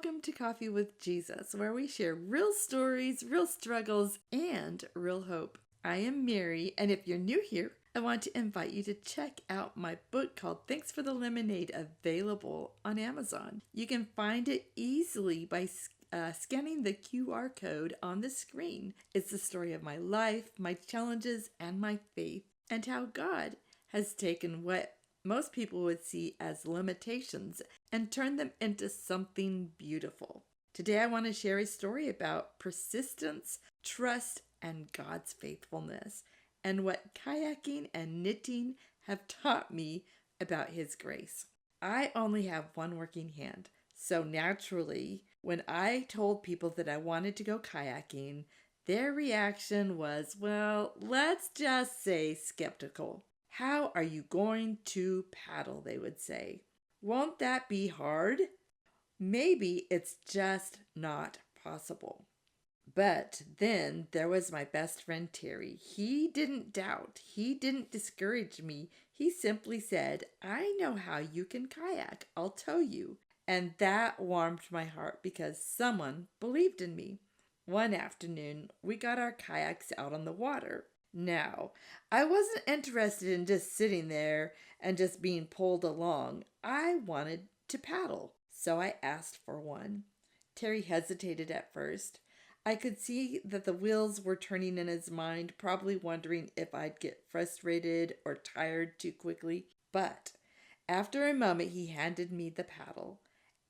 welcome to Coffee with Jesus, where we share real stories, real struggles, and real hope. I am Mary, and if you're new here, I want to invite you to check out my book called Thanks for the Lemonade, available on Amazon. You can find it easily by scanning the QR code on the screen. It's the story of my life, my challenges, and my faith, and how God has taken what most people would see as limitations and turned them into something beautiful. Today I want to share a story about persistence, trust, and God's faithfulness, and what kayaking and knitting have taught me about His grace. I only have one working hand, so naturally, when I told people that I wanted to go kayaking, their reaction was, well, let's just say skeptical. How are you going to paddle, they would say. Won't that be hard? Maybe it's just not possible. But then there was my best friend Terry. He didn't doubt. He didn't discourage me. He simply said, I know how you can kayak. I'll tow you. And that warmed my heart because someone believed in me. One afternoon, we got our kayaks out on the water. Now, I wasn't interested in just sitting there and just being pulled along. I wanted to paddle, so I asked for one. Terry hesitated at first. I could see that the wheels were turning in his mind, probably wondering if I'd get frustrated or tired too quickly. But after a moment, he handed me the paddle.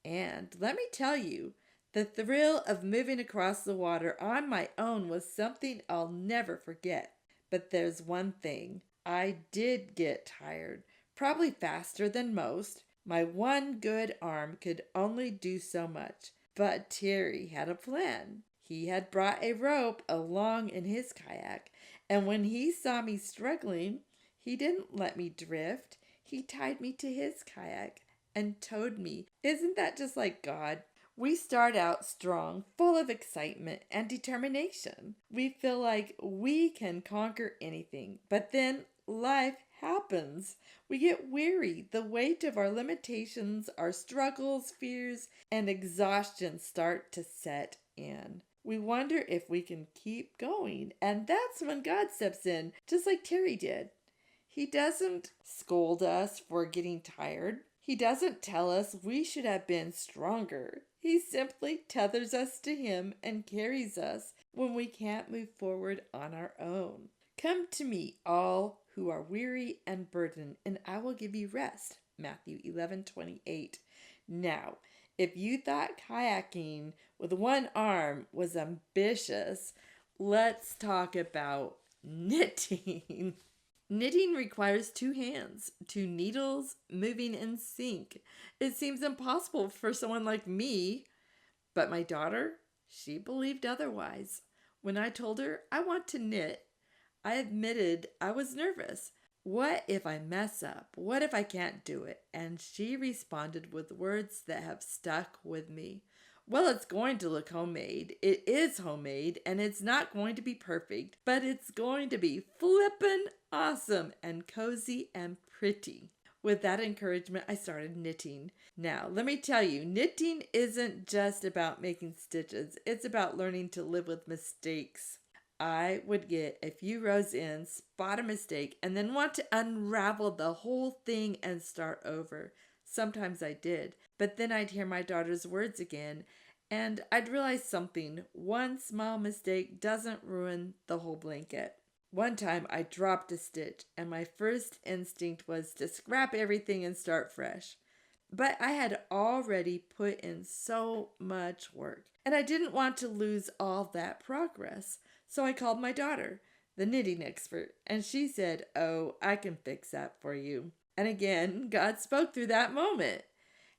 And let me tell you, the thrill of moving across the water on my own was something I'll never forget. But there's one thing. I did get tired, probably faster than most. My one good arm could only do so much. But Terry had a plan. He had brought a rope along in his kayak, and when he saw me struggling, he didn't let me drift. He tied me to his kayak and towed me. Isn't that just like God? We start out strong, full of excitement and determination. We feel like we can conquer anything, but then life happens. We get weary. The weight of our limitations, our struggles, fears, and exhaustion start to set in. We wonder if we can keep going, and that's when God steps in, just like Terry did. He doesn't scold us for getting tired. He doesn't tell us we should have been stronger. He simply tethers us to Him and carries us when we can't move forward on our own. Come to me, all who are weary and burdened, and I will give you rest. Matthew 11:28. Now, if you thought kayaking with one arm was ambitious, let's talk about knitting. Knitting requires two hands, two needles moving in sync. It seems impossible for someone like me, but my daughter, she believed otherwise. When I told her I want to knit, I admitted I was nervous. What if I mess up? What if I can't do it? And she responded with words that have stuck with me. Well, it's going to look homemade. It is homemade, and it's not going to be perfect, but it's going to be flippin' awesome and cozy and pretty. With that encouragement, I started knitting. Now, let me tell you, knitting isn't just about making stitches. It's about learning to live with mistakes. I would get a few rows in, spot a mistake, and then want to unravel the whole thing and start over. Sometimes I did, but then I'd hear my daughter's words again, and I'd realize something. One small mistake doesn't ruin the whole blanket. One time I dropped a stitch, and my first instinct was to scrap everything and start fresh. But I had already put in so much work, and I didn't want to lose all that progress. So I called my daughter, the knitting expert, and she said, "Oh, I can fix that for you." And again, God spoke through that moment.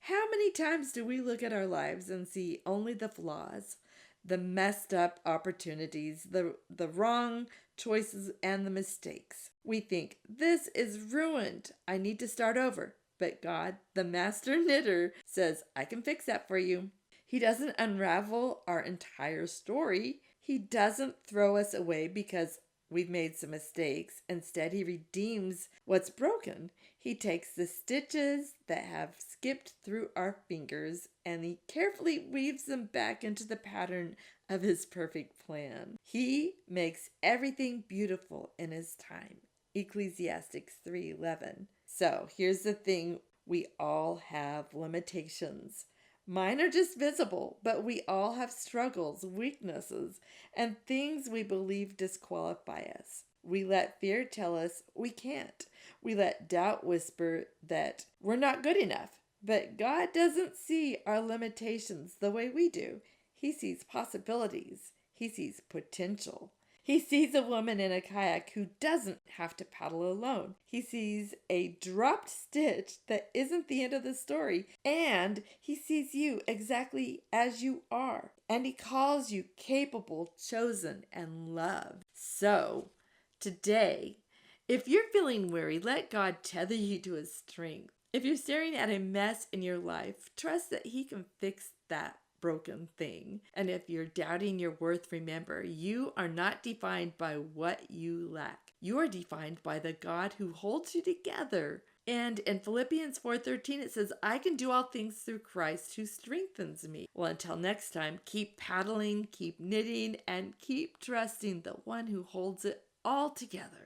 How many times do we look at our lives and see only the flaws, the messed up opportunities, the wrong choices, and the mistakes? We think, this is ruined. I need to start over. But God, the master knitter, says, I can fix that for you. He doesn't unravel our entire story. He doesn't throw us away because we've made some mistakes. Instead, he redeems what's broken. He takes the stitches that have skipped through our fingers and he carefully weaves them back into the pattern of his perfect plan. He makes everything beautiful in his time. Ecclesiastes 3:11. So here's the thing, we all have limitations. Mine are just visible, but we all have struggles, weaknesses, and things we believe disqualify us. We let fear tell us we can't. We let doubt whisper that we're not good enough. But God doesn't see our limitations the way we do. He sees possibilities. He sees potential. He sees a woman in a kayak who doesn't have to paddle alone. He sees a dropped stitch that isn't the end of the story. And he sees you exactly as you are. And he calls you capable, chosen, and loved. So, today, if you're feeling weary, let God tether you to his strength. If you're staring at a mess in your life, trust that he can fix that broken thing. And if you're doubting your worth, remember, you are not defined by what you lack. You are defined by the God who holds you together. And in Philippians 4:13, it says, I can do all things through Christ who strengthens me. Well, until next time, keep paddling, keep knitting, and keep trusting the one who holds it all together.